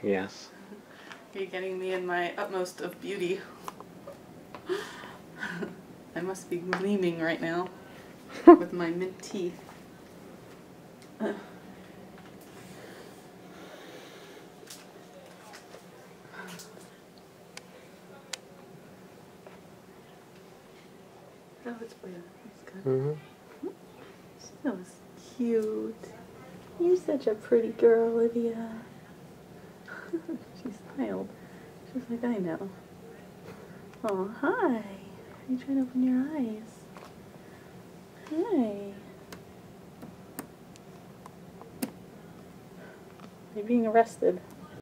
Yes. Are you getting me in my utmost of beauty? I must be gleaming right now with my mint teeth. Oh, it's blue. That's good. Mm-hmm. That was cute. You're such a pretty girl, Lydia. She smiled. She was like, I know. Oh, hi. Are you trying to open your eyes? Hi. You're being arrested.